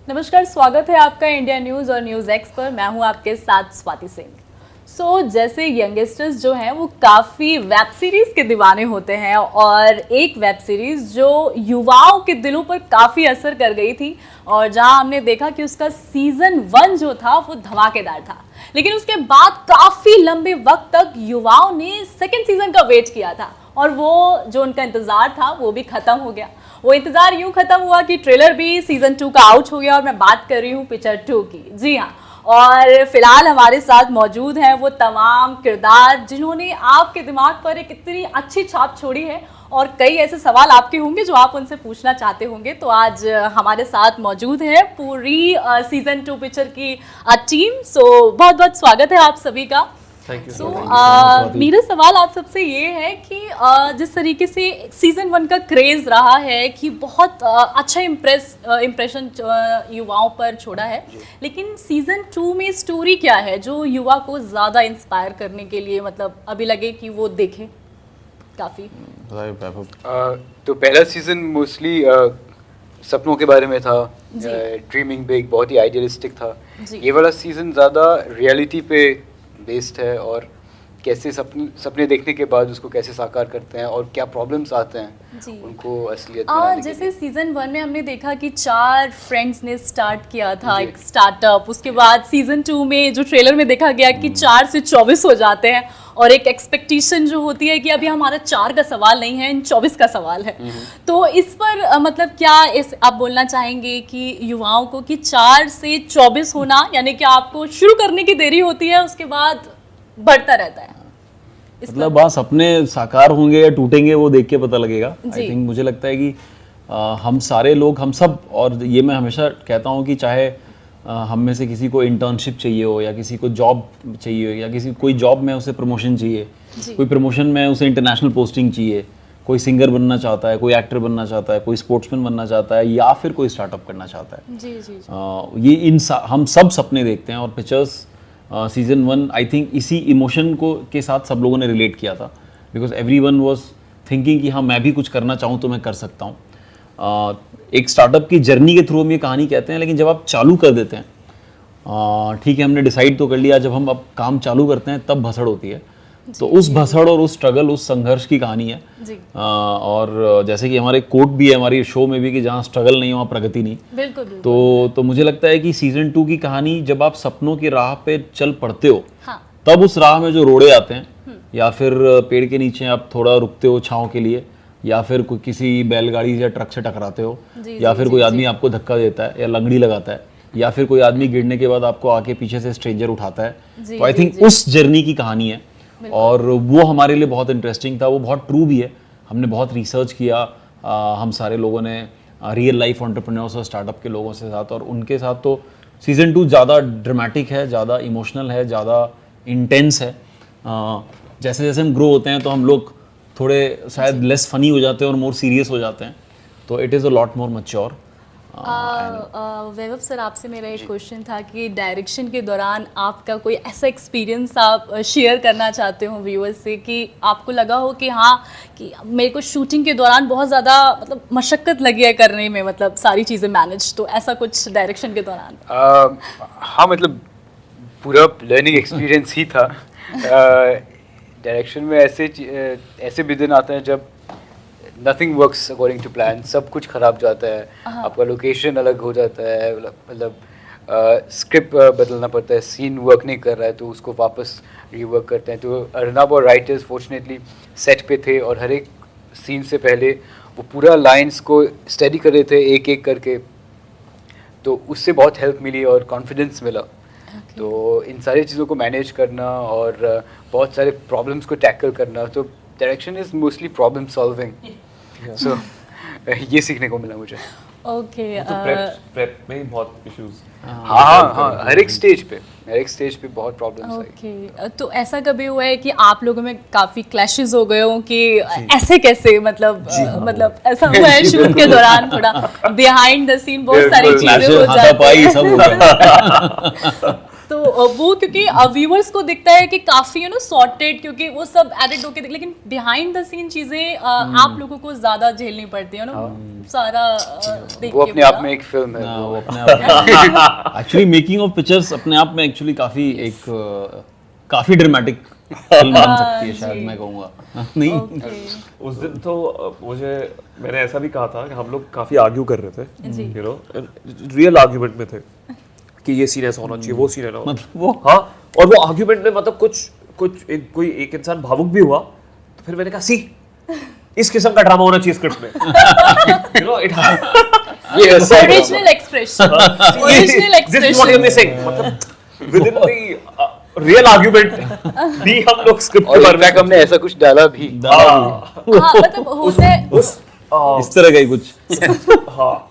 नमस्कार, स्वागत है आपका इंडिया न्यूज़ और न्यूज़ एक्स पर। मैं हूं आपके साथ स्वाति सिंह। जैसे यंगस्टर्स जो हैं वो काफ़ी वेब सीरीज़ के दीवाने होते हैं और एक वेब सीरीज़ जो युवाओं के दिलों पर काफ़ी असर कर गई थी और जहां हमने देखा कि उसका सीज़न 1 जो था वो धमाकेदार था, लेकिन उसके बाद काफ़ी लंबे वक्त तक युवाओं ने सेकेंड सीज़न का वेट किया था और वो जो उनका इंतज़ार था वो भी ख़त्म हो गया। वो इंतज़ार यूं ख़त्म हुआ कि ट्रेलर भी सीज़न 2 का आउट हो गया और मैं बात कर रही हूँ पिक्चर 2 की। जी हाँ, और फिलहाल हमारे साथ मौजूद हैं वो तमाम किरदार जिन्होंने आपके दिमाग पर एक इतनी अच्छी छाप छोड़ी है और कई ऐसे सवाल आपके होंगे जो आप उनसे पूछना चाहते होंगे। तो आज हमारे साथ मौजूद है पूरी सीज़न 2 पिक्चर की टीम। बहुत बहुत स्वागत है आप सभी का। मेरा सवाल आप सबसे ये है कि जिस तरीके से सीज़न 1 का क्रेज़ रहा है कि बहुत अच्छा इम्प्रेशन युवाओं पर छोड़ा है, लेकिन सीज़न 2 में स्टोरी क्या है जो युवा को ज़्यादा इंस्पायर करने के लिए मतलब अभी लगे कि वो देखें काफ़ी? तो पहला सीज़न मोस्टली सपनों के बारे में था, ड्रीमिंग बिग, बहुत ही आइडियलिस्टिक था। ये वाला सीज़न ज़्यादा रियलिटी पे बेस्ड है और कैसे सपने देखने के बाद उसको कैसे साकार करते हैं और क्या प्रॉब्लम्स आते हैं उनको असलियत बनाने के लिए। जैसे सीज़न 1 में हमने देखा कि 4 फ्रेंड्स ने स्टार्ट किया था एक स्टार्टअप, उसके बाद सीज़न 2 में जो ट्रेलर में देखा गया कि 4 से 24 हो जाते हैं और एक एक्सपेक्टेशन जो होती है कि अभी हमारा 4 का सवाल नहीं है, इन 24 का सवाल है। तो इस पर मतलब क्या आप बोलना चाहेंगे कि युवाओं को कि 4 से 24 होना यानी कि आपको शुरू करने की देरी होती है, उसके बाद बढ़ता रहता है? मतलब हाँ, सपने साकार होंगे या टूटेंगे वो देख के पता लगेगा। आई थिंक मुझे लगता है कि हम सारे लोग, हम सब, और ये मैं हमेशा कहता हूँ कि चाहे हम में से किसी को इंटर्नशिप चाहिए हो या किसी को जॉब चाहिए हो या कोई जॉब में उसे प्रमोशन चाहिए, कोई प्रमोशन में उसे इंटरनेशनल पोस्टिंग चाहिए, कोई सिंगर बनना चाहता है, कोई एक्टर बनना चाहता है, कोई स्पोर्ट्समैन बनना चाहता है या फिर कोई स्टार्टअप करना चाहता है। ये हम सब सपने देखते हैं और पिक्चर्स सीज़न 1 आई थिंक इसी इमोशन को के साथ सब लोगों ने रिलेट किया था, बिकॉज एवरीवन वाज थिंकिंग कि हाँ मैं भी कुछ करना चाहूँ तो मैं कर सकता हूँ। एक स्टार्टअप की जर्नी के थ्रू हम ये कहानी कहते हैं, लेकिन जब आप चालू कर देते हैं, ठीक है हमने डिसाइड तो कर लिया, जब हम अब काम चालू करते हैं तब भसड़ होती है। तो उस भसड़ और उस स्ट्रगल, उस संघर्ष की कहानी है। और जैसे कि हमारे कोट भी है हमारी शो में भी कि जहाँ स्ट्रगल नहीं वहाँ प्रगति नहीं। बिल्कुल, बिल्कुल। तो मुझे लगता है कि सीज़न 2 की कहानी जब आप सपनों की राह पे चल पड़ते हो, तब उस राह में जो रोड़े आते हैं या फिर पेड़ के नीचे आप थोड़ा रुकते हो छाँव के लिए, या फिर कोई किसी बैलगाड़ी या ट्रक से टकराते हो, या फिर कोई आदमी आपको धक्का देता है या लंगड़ी लगाता है, या फिर कोई आदमी गिरने के बाद आपको आके पीछे से स्ट्रेंजर उठाता है। तो आई थिंक उस जर्नी की कहानी है और वो हमारे लिए बहुत इंटरेस्टिंग था। वो बहुत ट्रू भी है। हमने बहुत रिसर्च किया, हम सारे लोगों ने रियल लाइफ एंटरप्रेन्योर्स और स्टार्टअप के लोगों से साथ, और उनके साथ तो सीज़न 2 ज़्यादा ड्रामेटिक है, ज़्यादा इमोशनल है, ज़्यादा इंटेंस है। जैसे जैसे हम ग्रो होते हैं तो हम लोग थोड़े शायद लेस फनी हो जाते हैं और मोर सीरियस हो जाते हैं, तो it is a lot more mature. Vaibhav sir, आपसे मेरा एक क्वेश्चन था कि डायरेक्शन के दौरान आपका कोई ऐसा एक्सपीरियंस आप शेयर करना चाहते हो व्यूअर्स से कि आपको लगा हो कि हाँ कि मेरे को शूटिंग के दौरान बहुत ज़्यादा मतलब मशक्क़त लगी है करने में, मतलब सारी चीज़ें मैनेज, तो ऐसा कुछ डायरेक्शन के दौरान? हाँ, मतलब पूरा लर्निंग एक्सपीरियंस ही था। डायरेक्शन में ऐसे भी दिन आते हैं जब nothing works according to plan, सब कुछ ख़राब जाता है, आपका लोकेशन अलग हो जाता है, मतलब स्क्रिप्ट बदलना पड़ता है, सीन वर्क नहीं कर रहा है तो उसको वापस रीवर्क करते हैं। तो अर्नब और राइटर्स फॉर्चुनेटली सेट पे थे और हर एक सीन से पहले वो पूरा लाइंस को स्टडी कर रहे थे एक एक करके, तो उससे बहुत हेल्प मिली और कॉन्फिडेंस मिला। तो इन सारी चीज़ों को मैनेज करना और बहुत सारे प्रॉब्लम्स को टैकल करना, तो direction is mostly problem solving. So ये सीखने को मिला मुझे। ओके, तो प्रेप में ही बहुत इश्यूज। हाँ, हर एक स्टेज पे बहुत प्रॉब्लम्स आई। ओके, तो ऐसा कभी हुआ है कि आप लोगों में काफी क्लैशेस हो गए हो कि ऐसे कैसे, मतलब ऐसा हुआ है शूट के दौरान? थोड़ा बिहाइंड द सीन बहुत सारी चीजें हो जाती हैं। सब हो गया। तो वो क्योंकि व्यूअर्स को दिखता है कि काफी सॉर्टेड, क्योंकि वो सब एडिट होके लेकिन बिहाइंड द सीन चीजें आप लोगों को ज्यादा झेलनी पड़ती है सारा देख वो के अपने आप में एक फिल्म है। हाँ, वो अपने आप एक्चुअली मेकिंग ऑफ पिक्चर्स अपने आप में एक्चुअली काफी एक काफी ड्रामेटिक फिल्म बन सकती है शायद, मैं कहूँगा। नहीं उस दिन तो मैंने ऐसा भी कहा था कि हम लोग काफी आर्ग्यू कर रहे थे, यू नो, रियल आर्ग्यूमेंट में थे कि ये सीन ऐसा होना चाहिए, वो सीन है ना, मतलब वो हाँ, और वो आर्ग्यूमेंट में मतलब कोई एक इंसान भावुक भी हुआ तो फिर मैंने कहा सी इस किस्म का ड्रामा होना चाहिए स्क्रिप्ट में, यू नो, इट ये ऐसा है। Original expression, original this is what you expression. Missing, मतलब within the real argument भी हम लोग स्क्रिप्ट और इनफैक्ट हमने ऐसा कुछ डाला भी। हाँ मतलब होता है उस इस तरह का ही कुछ। हाँ,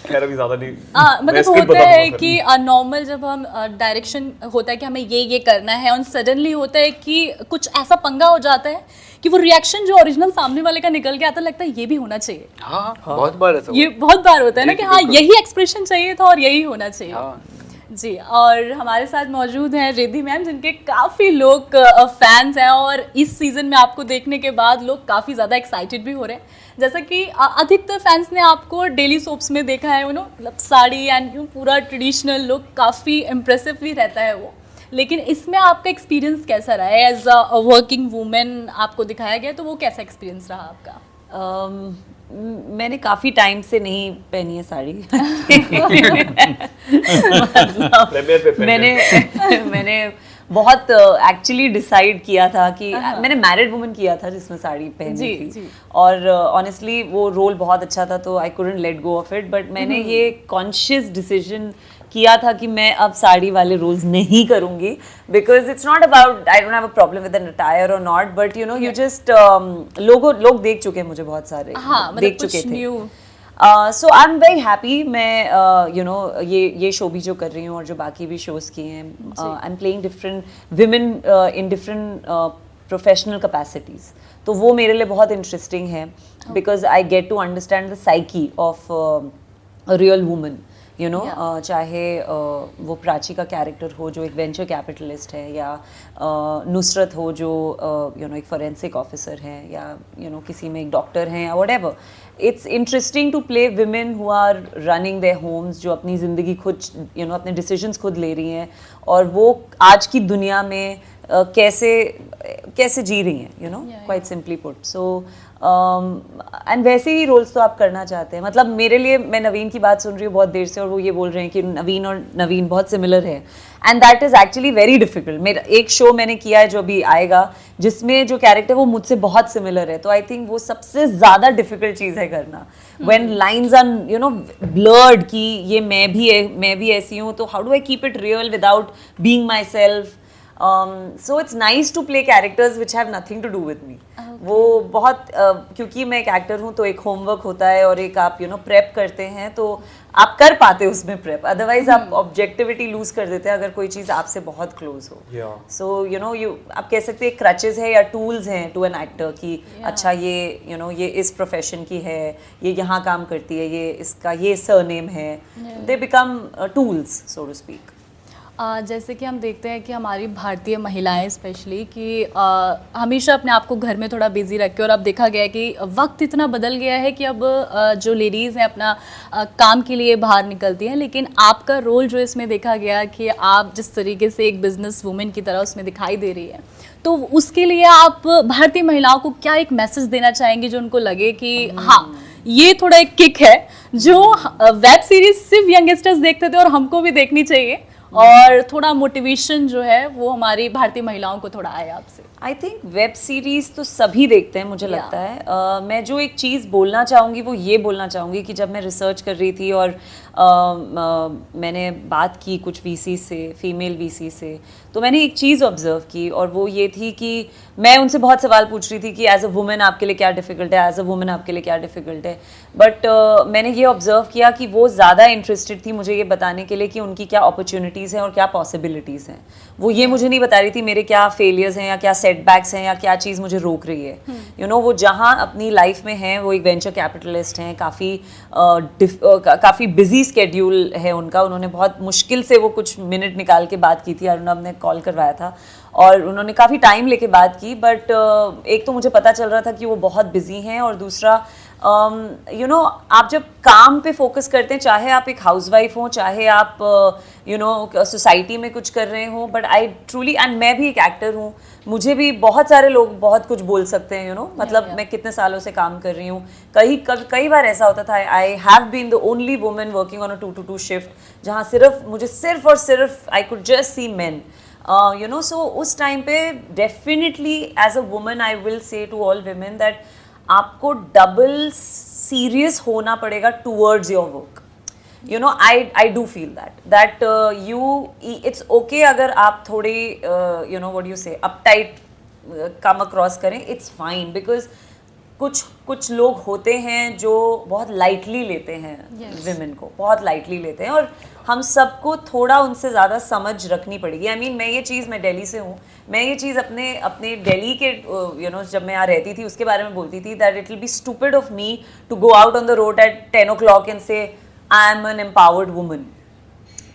खैर अभी ज्यादा नहीं, मैं मतलब script होता बता है दूंगा कि नॉर्मल जब हम डायरेक्शन होता है कि हमें ये करना है और सडनली होता है कि कुछ ऐसा पंगा हो जाता है कि वो रिएक्शन जो ओरिजिनल सामने वाले का निकल के आता है, लगता है ये भी होना चाहिए। हाँ, बहुत बार ऐसा ये हुआ। बहुत बार होता है ना कि हाँ बिल्कुल। यही एक्सप्रेशन चाहिए था और यही होना चाहिए। हाँ। जी, और हमारे साथ मौजूद हैं रिद्धि मैम, जिनके काफ़ी लोग फैंस हैं और इस सीज़न में आपको देखने के बाद लोग काफ़ी ज़्यादा एक्साइटेड भी हो रहे हैं। जैसा कि अधिकतर फैंस ने आपको डेली सोप्स में देखा है, मतलब साड़ी एंड पूरा ट्रेडिशनल लुक काफ़ी इम्प्रेसिव भी रहता है वो, लेकिन इसमें आपका एक्सपीरियंस कैसा रहा है? एज अ वर्किंग वूमेन आपको दिखाया गया, तो वो कैसा एक्सपीरियंस रहा आपका? मैंने काफ़ी टाइम से नहीं पहनी है साड़ी। प्रीमियर पे मैंने बहुत एक्चुअली डिसाइड किया था कि मैंने मैरिड वुमन किया था जिसमें साड़ी पहनी जी, थी जी। और ऑनेस्टली वो रोल बहुत अच्छा था, तो I couldn't let go of it, but मैंने ये कॉन्शियस डिसीजन किया था कि मैं अब साड़ी वाले रोल्स नहीं करूंगी, because it's not about, I don't have a problem with an attire और not, but you know you just लोग देख चुके हैं मुझे बहुत सारे, हाँ, मतलब देख कुछ चुके थे। new। So I am very happy. मैं यू नो ये शो भी जो कर रही हूँ और जो बाकी भी शोज किए हैं, I am playing different women in different professional capacities, तो वो मेरे लिए बहुत इंटरेस्टिंग है, because I get to understand the psyche of a real woman, you know, चाहे वो प्राची का कैरेक्टर हो जो एक वेंचर कैपिटलिस्ट है, या नुसरत हो जो यू नो एक फॉरेंसिक ऑफिसर है, या यू नो किसी में एक डॉक्टर हैं, या whatever. It's interesting to play women who are running their homes, जो अपनी ज़िंदगी खुद यू नो अपने डिसीजंस खुद ले रही हैं, और वो आज की दुनिया में कैसे जी रही हैं, you know, quite simply put. So and वैसे ही रोल्स तो आप करना चाहते हैं। मतलब मेरे लिए, मैं नवीन की बात सुन रही हूँ बहुत देर से और वो ये बोल रहे हैं कि नवीन और नवीन बहुत सिमिलर है, and that is actually very difficult. मेरा एक शो मैंने किया है जो अभी आएगा, जिसमें जो कैरेक्टर वो मुझसे बहुत सिमिलर है, तो आई थिंक वो सबसे ज़्यादा डिफिकल्ट चीज़ है करना, when lines are you know blurred कि ये मैं भी ऐसी हूँ, तो how do I keep it real without being myself. So it's nice to play characters which have nothing to do with me. वो बहुत क्योंकि मैं एक एक्टर हूँ, तो एक होमवर्क होता है और एक आप यू नो प्रेप करते हैं, तो आप कर पाते हो उसमें प्रेप, अदरवाइज आप ऑब्जेक्टिविटी लूज कर देते हैं अगर कोई चीज़ आपसे बहुत क्लोज हो। सो यू नो आप कह सकते हैं क्रचेज है या टूल्स हैं टू एन एक्टर कि अच्छा ये यू नो ये इस प्रोफेशन की है, ये यहाँ काम करती है, ये इसका ये सरनेम है, they become tools so to speak. जैसे कि हम देखते हैं कि हमारी भारतीय महिलाएं स्पेशली कि हमेशा अपने आप को घर में थोड़ा बिजी रख के, और अब देखा गया है कि वक्त इतना बदल गया है कि अब जो लेडीज़ हैं अपना काम के लिए बाहर निकलती हैं, लेकिन आपका रोल जो इसमें देखा गया कि आप जिस तरीके से एक बिजनेस वुमेन की तरह उसमें दिखाई दे रही है, तो उसके लिए आप भारतीय महिलाओं को क्या एक मैसेज देना चाहेंगे जो उनको लगे कि हाँ ये थोड़ा एक किक है जो वेब सीरीज सिर्फ यंगस्टर्स देखते थे और हमको भी देखनी चाहिए, और थोड़ा मोटिवेशन जो है वो हमारी भारतीय महिलाओं को थोड़ा आए आपसे? आई थिंक वेब सीरीज़ तो सभी देखते हैं मुझे लगता है। मैं जो एक चीज़ बोलना चाहूँगी वो ये बोलना चाहूँगी कि जब मैं रिसर्च कर रही थी और मैंने बात की कुछ वीसी से, फीमेल वीसी से, तो मैंने एक चीज़ ऑब्जर्व की, और वो ये थी कि मैं उनसे बहुत सवाल पूछ रही थी कि एज अ वुमेन आपके लिए क्या डिफ़िकल्ट है, एज अ वुमेन आपके लिए क्या डिफ़िकल्ट है, बट मैंने ये ऑब्जर्व किया कि वो ज़्यादा इंटरेस्टेड थी मुझे ये बताने के लिए कि उनकी क्या अपॉर्चुनिटी अपॉर्चुनिटीज़ हैं और क्या पॉसिबिलिटीज़ हैं। वो ये मुझे नहीं बता रही थी मेरे क्या फेलियर्स हैं या क्या सेटबैक्स हैं या क्या चीज़ मुझे रोक रही है। यू नो वो जहाँ अपनी लाइफ में हैं, वो एक वेंचर कैपिटलिस्ट हैं, काफ़ी बिजी स्केड्यूल है उनका। उन्होंने बहुत मुश्किल से वो कुछ मिनट निकाल के बात की थी, अरुणव ने कॉल करवाया था और उन्होंने काफ़ी टाइम लेके बात की। बट एक तो मुझे पता चल रहा था कि वो बहुत बिजी हैं, और दूसरा यू नो आप जब काम पे फोकस करते हैं, चाहे आप एक हाउसवाइफ हो, चाहे आप यू नो सोसाइटी में कुछ कर रहे हो, बट आई ट्रूली, एंड मैं भी एक एक्टर हूँ, मुझे भी बहुत सारे लोग बहुत कुछ बोल सकते हैं, यू नो मतलब मैं कितने सालों से काम कर रही हूँ। कई बार ऐसा होता था, I have been the only woman working on a 2 to 2 shift, जहाँ मुझे सिर्फ और सिर्फ I could just see men, you know. So उस टाइम पे definitely as a woman I will say to all women that आपको double serious होना पड़ेगा towards your work. You know I do feel that it's okay अगर आप थोड़े you know what you say uptight come across करें, it's fine, because कुछ लोग होते हैं जो बहुत लाइटली लेते हैं विमेन को, बहुत लाइटली लेते हैं, और हम सबको थोड़ा उनसे ज़्यादा समझ रखनी पड़ेगी। आई मीन मैं दिल्ली से हूँ, मैं ये चीज़ अपने दिल्ली के यू नो जब मैं यहाँ रहती थी उसके बारे में बोलती थी that it will be stupid of me to go out on the road at 10 o'clock and say I am an empowered woman.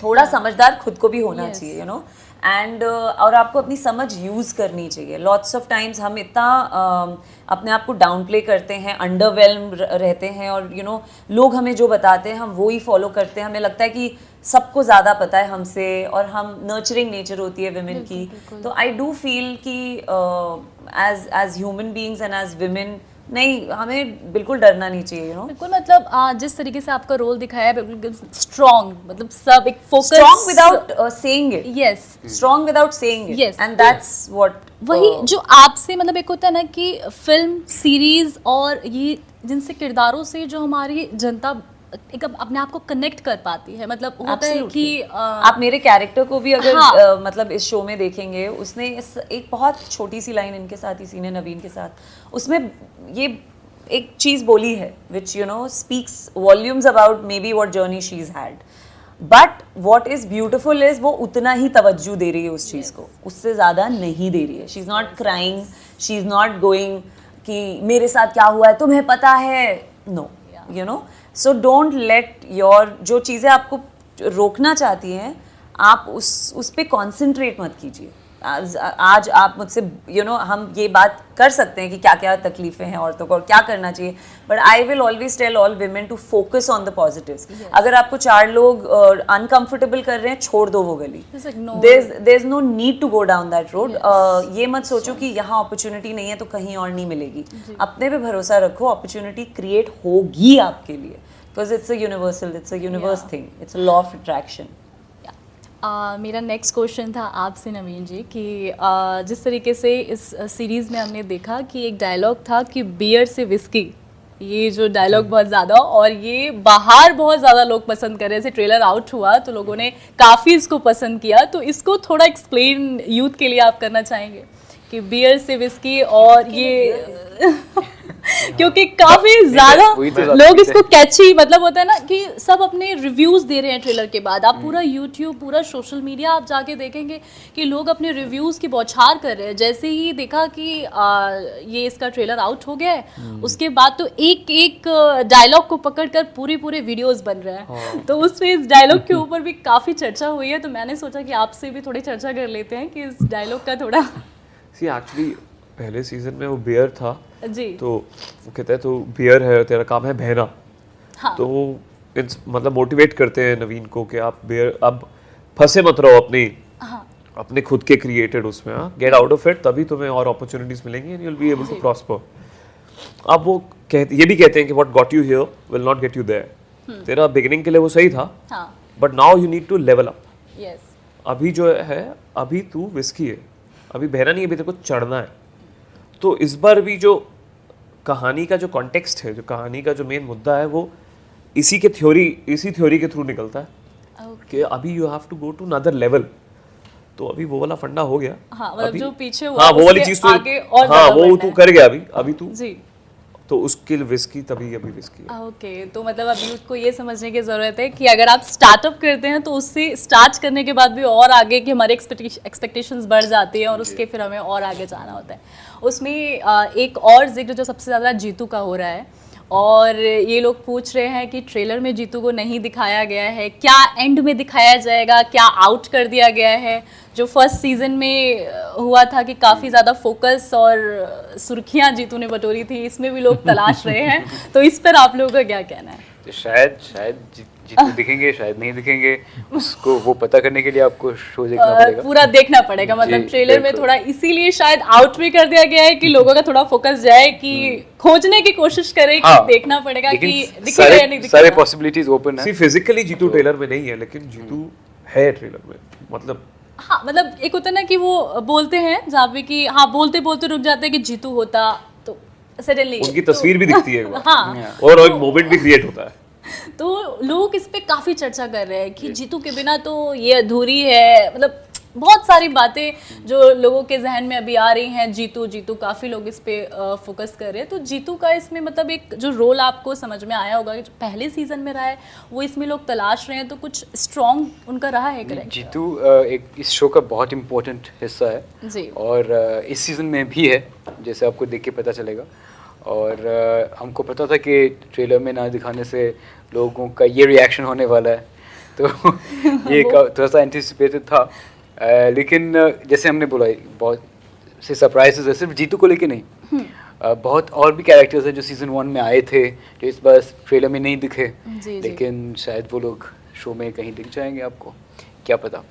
थोड़ा समझदार खुद को भी होना चाहिए, यू नो, एंड और आपको अपनी समझ यूज़ करनी चाहिए। लॉट्स ऑफ टाइम्स हम इतना अपने आप को डाउन प्ले करते हैं, अंडरवेल्म रहते हैं, और यू नो लोग हमें जो बताते हैं हम वो ही फॉलो करते हैं। हमें लगता है कि सबको ज़्यादा पता है हमसे, और हम नर्चरिंग नेचर होती है विमेन की। तो आई डू फील कि as human beings and as women नहीं, हमें बिल्कुल डरना नहीं चाहिए, यू नो। बिल्कुल, मतलब जिस तरीके से आपका रोल दिखाया है बिल्कुल स्ट्रॉन्ग, मतलब सब एक focus, strong without saying it, yes, strong without saying it, Yes. And that's what वही जो आपसे मतलब एक होता है ना कि फिल्म सीरीज और ये जिनसे किरदारों से जो हमारी जनता एक अपने आप को कनेक्ट कर पाती है, मतलब होता है कि आप मेरे कैरेक्टर को भी अगर हाँ. मतलब इस शो में देखेंगे, उसने एक बहुत छोटी सी लाइन इनके साथ ही सीने नवीन के साथ, उसमें ये एक चीज़ बोली है which you know speaks volumes about may be what journey she is had, but what is beautiful is वो उतना ही तवज्जो दे रही है उस चीज़ को, उससे ज़्यादा नहीं दे रही है। She is not crying, she is not going कि मेरे साथ क्या हुआ है तुम्हें पता है, no, you know. So don't let your, जो चीज़ें आपको रोकना चाहती हैं आप उस पे कॉन्सेंट्रेट मत कीजिए। आज आप मुझसे यू नो हम ये बात कर सकते हैं कि क्या क्या तकलीफें हैं औरतों को और क्या करना चाहिए, but I will always tell all women to focus on the positives. अगर आपको 4 लोग अनकंफर्टेबल कर रहे हैं, छोड़ दो वो गली, there is no need to go down that road. ये मत सोचो कि यहाँ अपॉर्चुनिटी नहीं है तो कहीं और नहीं मिलेगी, अपने पे भरोसा रखो, अपॉर्चुनिटी क्रिएट होगी आपके लिए, because it's a universal, it's a universe thing, it's a law of attraction. मेरा नेक्स्ट क्वेश्चन था आपसे नवीन जी कि जिस तरीके से इस सीरीज़ में हमने देखा कि एक डायलॉग था कि बियर से विस्की, ये जो डायलॉग बहुत ज़्यादा, और ये बाहर बहुत ज़्यादा लोग पसंद कर रहे थे, ट्रेलर आउट हुआ तो लोगों ने काफ़ी इसको पसंद किया, तो इसको थोड़ा एक्सप्लेन यूथ के लिए आप करना चाहेंगे कि बियर से विस्की और ये क्योंकि काफी ज्यादा लोग इसको कैची, मतलब होता है ना कि सब अपने रिव्यूज दे रहे हैं ट्रेलर के बाद। आप पूरा यूट्यूब, पूरा सोशल मीडिया आप जाके देखेंगे कि लोग अपने रिव्यूज की बौछार कर रहे हैं। जैसे ही देखा कि ये इसका ट्रेलर आउट हो गया है, उसके बाद तो एक एक डायलॉग को पकड़कर पूरे वीडियोस बन रहे हैं। तो उसमें इस डायलॉग के ऊपर भी काफी चर्चा हुई है, तो मैंने सोचा कि आपसे भी थोड़ी चर्चा कर लेते हैं कि इस डायलॉग का थोड़ा। सी एक्चुअली पहले सीजन में वो बियर था जी, तो वो कहता है तो बियर है, तेरा काम है बहना। हाँ. तो मतलब मोटिवेट करते हैं नवीन को कि आप बियर, अब फंसे मत रहो अपने खुद के क्रिएटेड उसमें, गेट आउट ऑफ इट, तभी तुम्हें और अपॉर्चुनिटीज मिलेंगी and you will be able to prosper. अब वो ये भी कहते हैं कि what got you here will not get you there. तेरा बिगिनिंग के लिए वो सही था, but now you need to level up. Yes, अभी जो है, अभी तू विस्की है, अभी बहना नहीं है, अभी तेरे को चढ़ना है। तो इस बार भी जो कहानी का जो कॉन्टेक्स्ट है, जो कहानी का जो मेन मुद्दा है, वो इसी थ्योरी के थ्रू निकलता है कि अभी you have to go to another level. तो अभी वो वाला फंडा हो गया। हाँ, मतलब जो पीछे हुआ, हाँ, वो वाली चीज तो आगे और हाँ वो तू कर गया अभी तू जी, तो उसके लिए विस्की तभी अभी विस्की है। ओके तो मतलब अभी उसको ये समझने की ज़रूरत है कि अगर आप स्टार्टअप करते हैं तो उससे स्टार्ट करने के बाद भी और आगे की हमारी एक्सपेक्टेशंस बढ़ जाती है और उसके फिर हमें और आगे जाना होता है। उसमें एक और जिक्र जो सबसे ज़्यादा जीतू का हो रहा है और ये लोग पूछ रहे हैं कि ट्रेलर में जीतू को नहीं दिखाया गया है, क्या एंड में दिखाया जाएगा, क्या आउट कर दिया गया है? जो फर्स्ट सीजन में हुआ था कि काफ़ी ज़्यादा फोकस और सुर्खियां जीतू ने बटोरी थी, इसमें भी लोग तलाश रहे हैं, तो इस पर आप लोगों का क्या कहना है? तो शायद जीतू दिखेंगे, शायद नहीं दिखेंगे, उसको वो पता करने के लिए आपको शो देखना पड़ेगा। पूरा देखना पड़ेगा, मतलब जी, ट्रेलर में बिल्कुल। थोड़ा इसीलिए शायद आउट भी कर दिया गया है कि लोगों का थोड़ा फोकस जाए कि खोजने की कोशिश करें कि हाँ, देखना पड़ेगा कि लेकिन दिखेगा या नहीं सारे दिखेगा। पॉसिबिलिटीज ओपन है। सी फिजिकली जीतू ट्रेलर में नहीं है, लेकिन जीतू है ट्रेलर में। मतलब हाँ मतलब एक होता है ना कि वो बोलते हैं जहाँ पे कि हाँ बोलते बोलते रुक जाते हैं कि जीतू होता तो सडनली उनकी तस्वीर भी दिखती है एक बार। हाँ और एक मोमेंट भी क्रिएट होता है। तो लोग इस पे काफी चर्चा कर रहे हैं कि जीतू के बिना तो ये अधूरी है, मतलब बहुत सारी बातें जो लोगों के जहन में अभी आ रही हैं। जीतू जीतू काफी लोग इस पे फोकस कर रहे हैं, तो जीतू का इसमें मतलब एक जो रोल आपको समझ में आया होगा कि जो पहले सीजन में रहा है वो इसमें लोग तलाश रहे हैं, तो कुछ स्ट्रॉन्ग उनका रहा है करेक्ट? जीतू एक इस शो का बहुत इम्पोर्टेंट हिस्सा है जी और इस सीज़न में भी है, जैसे आपको देख के पता चलेगा। और हमको पता था कि ट्रेलर में ना दिखाने से लोगों का ये रिएक्शन होने वाला है, तो ये थोड़ा सा एंटिसिपेटेड था। लेकिन जैसे हमने बोला बहुत से सरप्राइजेस है, सिर्फ जीतू को लेके नहीं, बहुत और भी कैरेक्टर्स हैं जो सीज़न 1 में आए थे जो इस बार ट्रेलर में नहीं दिखे, जी। लेकिन शायद वो लोग शो में कहीं दिख जाएंगे, आपको क्या पता।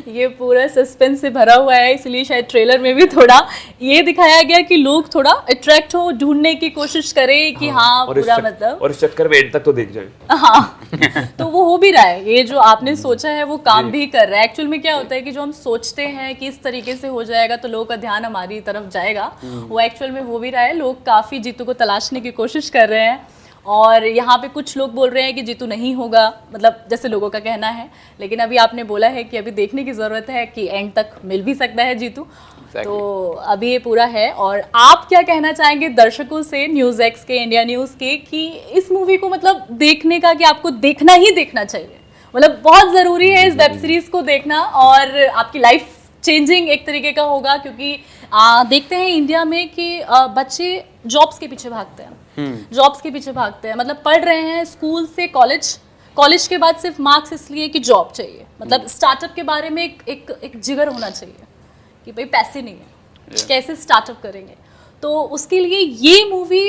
ये पूरा सस्पेंस से भरा हुआ है, इसलिए शायद ट्रेलर में भी थोड़ा ये दिखाया गया कि लोग थोड़ा अट्रैक्ट हो, ढूंढने की कोशिश करें कि हाँ और पूरा मतलब और इस चक्कर में एंड तक तो देख जाए। हाँ तो वो हो भी रहा है, ये जो आपने सोचा है वो काम भी कर रहा है। एक्चुअल में क्या होता है कि जो हम सोचते हैं कि इस तरीके से हो जाएगा तो लोगों का ध्यान हमारी तरफ जाएगा, वो एक्चुअल में हो भी रहा है। लोग काफ़ी जीतू को तलाशने की कोशिश कर रहे हैं और यहाँ पे कुछ लोग बोल रहे हैं कि जीतू नहीं होगा, मतलब जैसे लोगों का कहना है, लेकिन अभी आपने बोला है कि अभी देखने की ज़रूरत है कि एंड तक मिल भी सकता है जीतू। तो अभी ये पूरा है। और आप क्या कहना चाहेंगे दर्शकों से, न्यूज़ एक्स के, इंडिया न्यूज़ के, कि इस मूवी को मतलब देखने का कि आपको देखना ही देखना चाहिए, मतलब बहुत ज़रूरी है इस वेब सीरीज़ को देखना और आपकी लाइफ चेंजिंग एक तरीके का होगा, क्योंकि देखते हैं इंडिया में कि बच्चे जॉब्स के पीछे भागते हैं, जॉब्स के पीछे भागते हैं, मतलब पढ़ रहे हैं स्कूल से कॉलेज के बाद सिर्फ मार्क्स इसलिए कि जॉब चाहिए, मतलब स्टार्टअप के बारे में एक जिगर होना चाहिए कि भाई पैसे नहीं है कैसे स्टार्टअप करेंगे। तो उसके लिए ये मूवी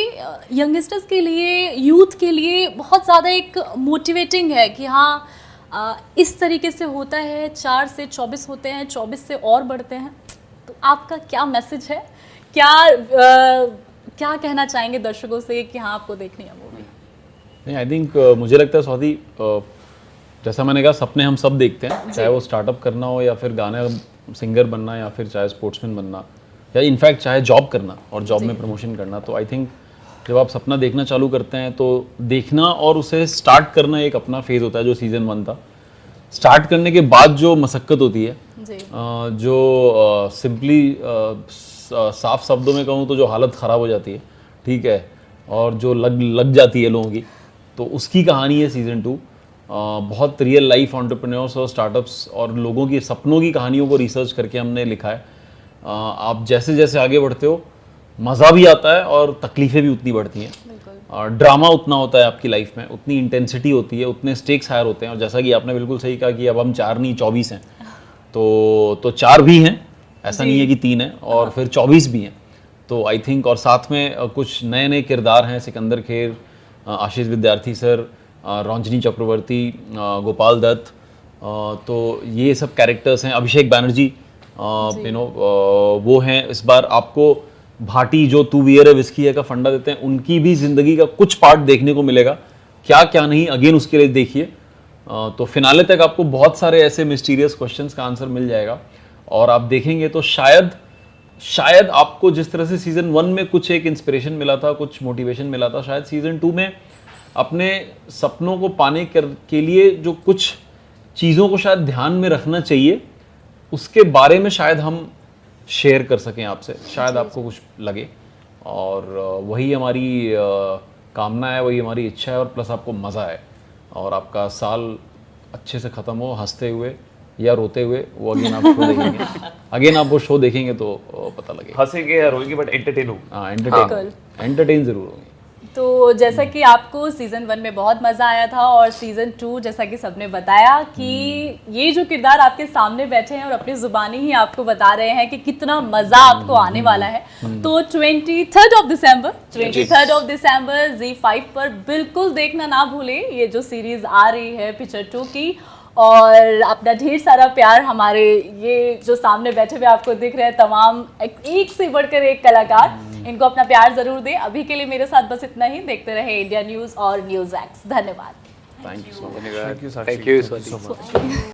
यंगस्टर्स के लिए, यूथ के लिए बहुत ज़्यादा एक मोटिवेटिंग है कि हाँ इस तरीके से होता है, 4 से 24 होते हैं, 24 से और बढ़ते हैं। तो आपका क्या मैसेज है, क्या कहना चाहेंगे दर्शकों से कि हाँ आपको देखनी है मूवी? नहीं, आई थिंक मुझे लगता है स्वाति, जैसा मैंने कहा सपने हम सब देखते हैं, चाहे वो स्टार्टअप करना हो या फिर गाना सिंगर बनना या फिर चाहे स्पोर्ट्समैन बनना या इनफैक्ट चाहे जॉब करना और जॉब में प्रमोशन करना। तो आई थिंक जब आप सपना देखना चालू करते हैं तो देखना और उसे स्टार्ट करना एक अपना फेज होता है, जो सीज़न 1 था। स्टार्ट करने के बाद जो मशक्क़त होती है, जो सिंपली साफ शब्दों में कहूँ तो जो हालत ख़राब हो जाती है, ठीक है, और जो लग जाती है लोगों की, तो उसकी कहानी है सीज़न 2। बहुत रियल लाइफ एंटरप्रेन्योर्स और स्टार्टअप्स और लोगों की सपनों की कहानियों को रिसर्च करके हमने लिखा है। आप जैसे जैसे आगे बढ़ते हो मज़ा भी आता है और तकलीफ़ें भी उतनी बढ़ती हैं, और ड्रामा उतना होता है आपकी लाइफ में, उतनी इंटेंसिटी होती है, उतने स्टेक्स हायर होते हैं। और जैसा कि आपने बिल्कुल सही कहा कि अब हम 4 नहीं 24 हैं, तो 4 भी हैं, ऐसा नहीं है कि 3 हैं, और फिर 24 भी हैं। तो आई थिंक और साथ में कुछ नए नए किरदार हैं, सिकंदर खेर, आशीष विद्यार्थी सर, रंजनी चक्रवर्ती, गोपाल दत्त, तो ये सब कैरेक्टर्स हैं। अभिषेक बैनर्जी वो हैं। इस बार आपको भाटी जो तू वियर विस्की है का फंडा देते हैं, उनकी भी ज़िंदगी का कुछ पार्ट देखने को मिलेगा, क्या क्या नहीं, अगेन उसके लिए देखिए। तो फिनाले तक आपको बहुत सारे ऐसे मिस्टीरियस क्वेश्चंस का आंसर मिल जाएगा, और आप देखेंगे तो शायद आपको जिस तरह से सीज़न 1 में कुछ एक इंस्पिरेशन मिला था, कुछ मोटिवेशन मिला था, शायद सीज़न 2 में अपने सपनों को पाने के लिए जो कुछ चीज़ों को शायद ध्यान में रखना चाहिए, उसके बारे में शायद हम शेयर कर सकें आपसे, शायद आपको कुछ लगे। और वही हमारी कामना है, वही हमारी इच्छा है, और प्लस आपको मज़ा आए और आपका साल अच्छे से ख़त्म हो हंसते हुए या रोते हुए। वो अगेन आप शो देखेंगे, अगेन आप वो शो देखेंगे तो पता लगेगा। हंसेंगे या रोएंगे बट एंटरटेन हो। हाँ, बिल्कुल। एंटरटेन ज़रूर होंगे। तो जैसा कि आपको सीजन 1 में बहुत मजा आया था और सीजन 2 जैसा कि सबने बताया कि ये जो किरदार आपके सामने बैठे हैं और अपनी जुबानी ही आपको बता रहे हैं कि कितना मजा आपको आने वाला है, तो 23 ऑफ दिसंबर ZEE5 पर बिल्कुल देखना ना भूलें ये जो सीरीज आ रही है पिक्चर 2 की। और अपना ढेर सारा प्यार हमारे ये जो सामने बैठे हुए आपको दिख रहे हैं तमाम एक से बढ़कर एक कलाकार, इनको अपना प्यार जरूर दें। अभी के लिए मेरे साथ बस इतना ही। देखते रहे इंडिया न्यूज़ और न्यूज़ एक्स। धन्यवाद। Thank you so much. Thank you, Sakshi. Thank you Thank you so Swati. much.